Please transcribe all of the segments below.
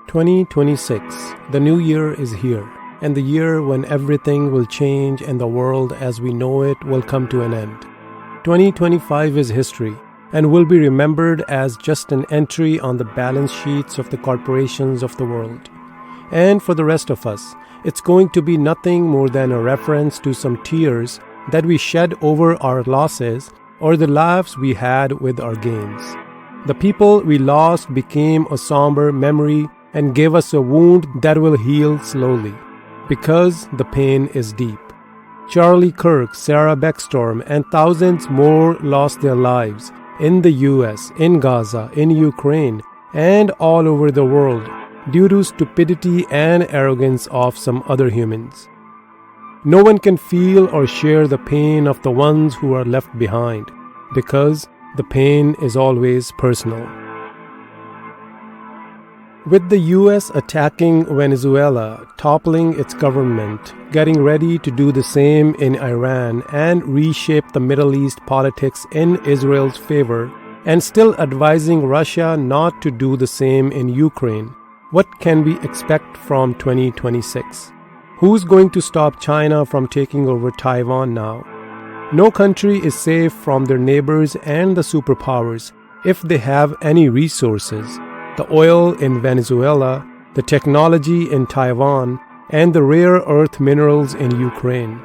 2026, the new year is here, and the year when everything will change and the world as we know it will come to an end. 2025 is history and will be remembered as just an entry on the balance sheets of the corporations of the world. And for the rest of us, it's going to be nothing more than a reference to some tears that we shed over our losses or the laughs we had with our gains. The people we lost became a somber memory and gave us a wound that will heal slowly, because the pain is deep. Charlie Kirk, Sarah Beckstorm, and thousands more lost their lives in the US, in Gaza, in Ukraine, and all over the world due to stupidity and arrogance of some other humans. No one can feel or share the pain of the ones who are left behind, because the pain is always personal. With the US attacking Venezuela, toppling its government, getting ready to do the same in Iran and reshape the Middle East politics in Israel's favor, and still advising Russia not to do the same in Ukraine, what can we expect from 2026? Who's going to stop China from taking over Taiwan now? No country is safe from their neighbors and the superpowers if they have any resources. The oil in Venezuela, the technology in Taiwan, and the rare earth minerals in Ukraine.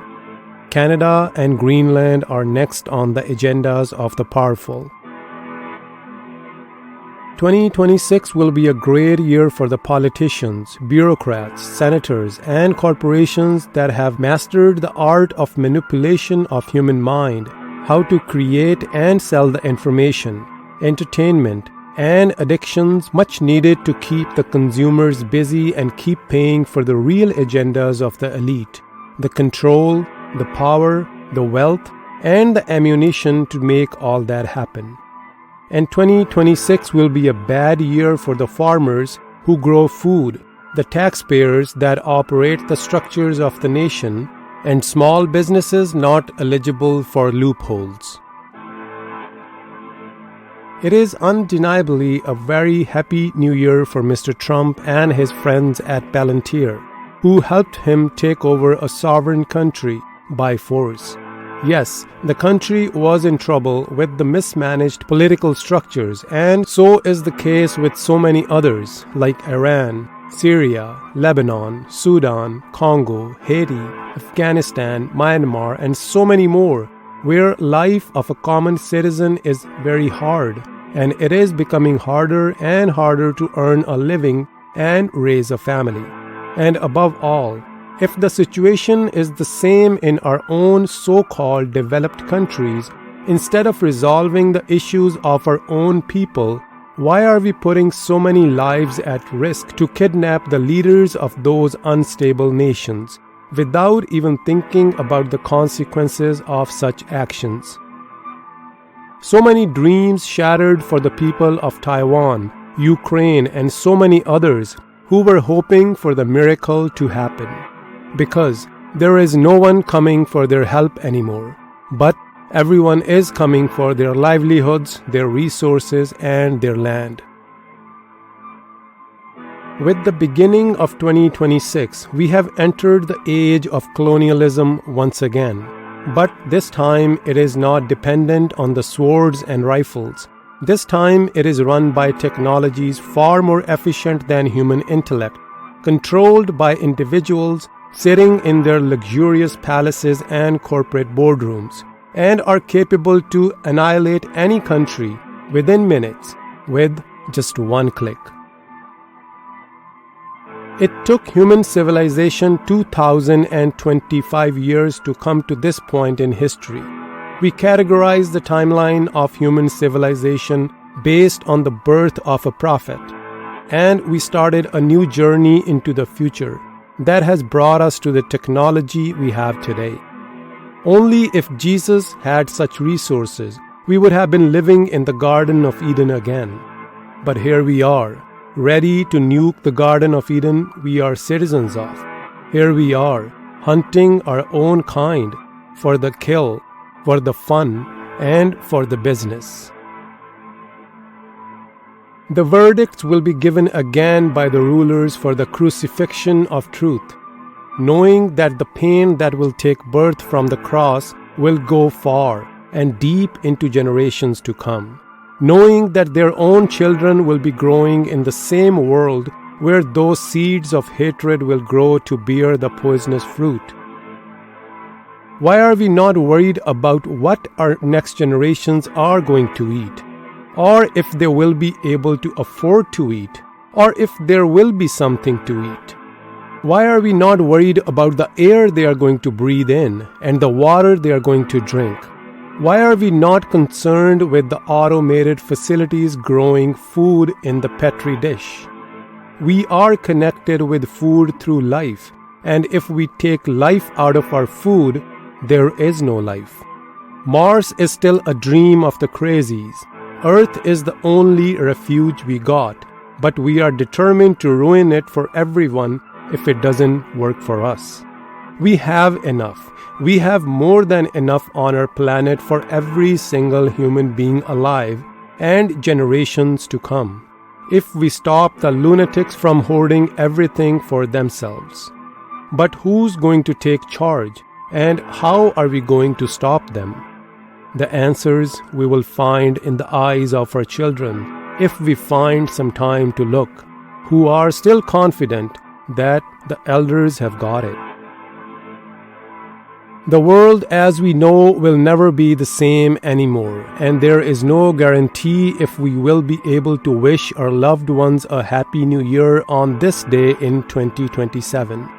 Canada and Greenland are next on the agendas of the powerful. 2026 will be a great year for the politicians, bureaucrats, senators, and corporations that have mastered the art of manipulation of human mind, how to create and sell the information, entertainment, and addictions much needed to keep the consumers busy and keep paying for the real agendas of the elite, the control, the power, the wealth, and the ammunition to make all that happen. And 2026 will be a bad year for the farmers who grow food, the taxpayers that operate the structures of the nation, and small businesses not eligible for loopholes. It is undeniably a very happy new year for Mr. Trump and his friends at Palantir, who helped him take over a sovereign country by force. Yes, the country was in trouble with the mismanaged political structures, and so is the case with so many others like Iran, Syria, Lebanon, Sudan, Congo, Haiti, Afghanistan, Myanmar, and so many more, where life of a common citizen is very hard, and it is becoming harder and harder to earn a living and raise a family. And above all, if the situation is the same in our own so-called developed countries, instead of resolving the issues of our own people, why are we putting so many lives at risk to kidnap the leaders of those unstable nations, without even thinking about the consequences of such actions? So many dreams shattered for the people of Taiwan, Ukraine, and so many others who were hoping for the miracle to happen. Because there is no one coming for their help anymore, but everyone is coming for their livelihoods, their resources, and their land. With the beginning of 2026, we have entered the age of colonialism once again. But this time it is not dependent on the swords and rifles. This time it is run by technologies far more efficient than human intellect, controlled by individuals sitting in their luxurious palaces and corporate boardrooms, and are capable to annihilate any country within minutes with just one click. It took human civilization 2025 years to come to this point in history. We categorize the timeline of human civilization based on the birth of a prophet, and we started a new journey into the future that has brought us to the technology we have today. Only if Jesus had such resources, we would have been living in the Garden of Eden again. But here we are, ready to nuke the Garden of Eden we are citizens of. Here we are, hunting our own kind for the kill, for the fun, and for the business. The verdicts will be given again by the rulers for the crucifixion of truth, knowing that the pain that will take birth from the cross will go far and deep into generations to come, knowing that their own children will be growing in the same world where those seeds of hatred will grow to bear the poisonous fruit. Why are we not worried about what our next generations are going to eat, or if they will be able to afford to eat, or if there will be something to eat? Why are we not worried about the air they are going to breathe in and the water they are going to drink? Why are we not concerned with the automated facilities growing food in the Petri dish? We are connected with food through life, and if we take life out of our food, there is no life. Mars is still a dream of the crazies. Earth is the only refuge we got, but we are determined to ruin it for everyone if it doesn't work for us. We have enough. We have more than enough on our planet for every single human being alive and generations to come, if we stop the lunatics from hoarding everything for themselves. But who's going to take charge, and how are we going to stop them? The answers we will find in the eyes of our children if we find some time to look, who are still confident that the elders have got it. The world as we know will never be the same anymore, and there is no guarantee if we will be able to wish our loved ones a happy new year on this day in 2027.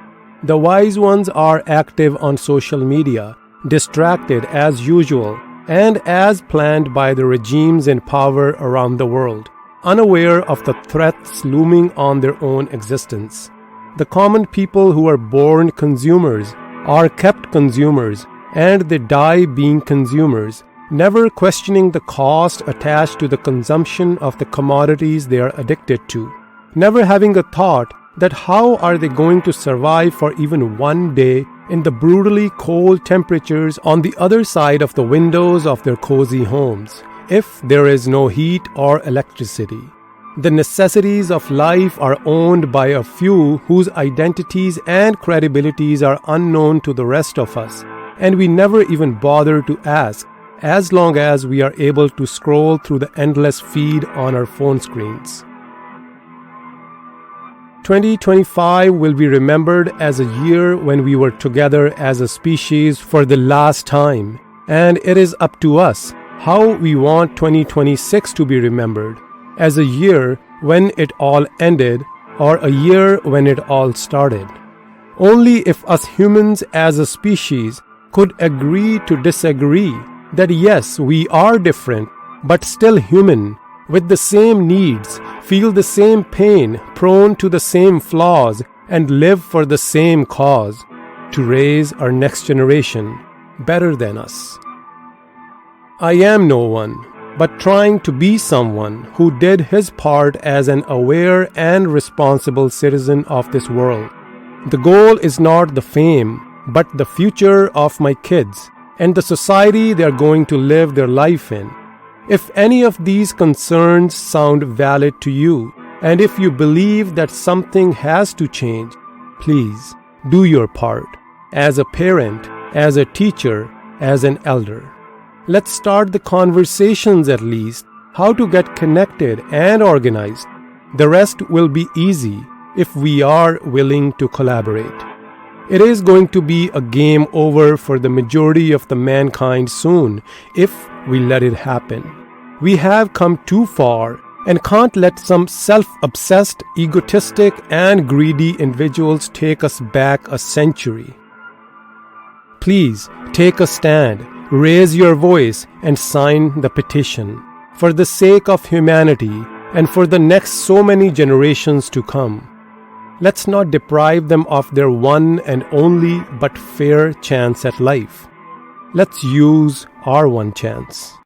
The wise ones are active on social media, distracted as usual, and as planned by the regimes in power around the world, unaware of the threats looming on their own existence. The common people who are born consumers are kept consumers, and they die being consumers, never questioning the cost attached to the consumption of the commodities they are addicted to, never having a thought that how are they going to survive for even one day in the brutally cold temperatures on the other side of the windows of their cozy homes, if there is no heat or electricity. The necessities of life are owned by a few whose identities and credibilities are unknown to the rest of us, and we never even bother to ask, as long as we are able to scroll through the endless feed on our phone screens. 2025 will be remembered as a year when we were together as a species for the last time, and it is up to us how we want 2026 to be remembered, as a year when it all ended or a year when it all started. Only if us humans as a species could agree to disagree, that yes, we are different, but still human, with the same needs, feel the same pain, prone to the same flaws, and live for the same cause, to raise our next generation better than us. I am no one, but trying to be someone who did his part as an aware and responsible citizen of this world. The goal is not the fame, but the future of my kids and the society they are going to live their life in. If any of these concerns sound valid to you, and if you believe that something has to change, please do your part as a parent, as a teacher, as an elder. Let's start the conversations at least, how to get connected and organized. The rest will be easy if we are willing to collaborate. It is going to be a game over for the majority of the mankind soon if we let it happen. We have come too far and can't let some self-obsessed, egotistic, and greedy individuals take us back a century. Please take a stand, raise your voice, and sign the petition for the sake of humanity and for the next so many generations to come. Let's not deprive them of their one and only but fair chance at life. Let's use our one chance.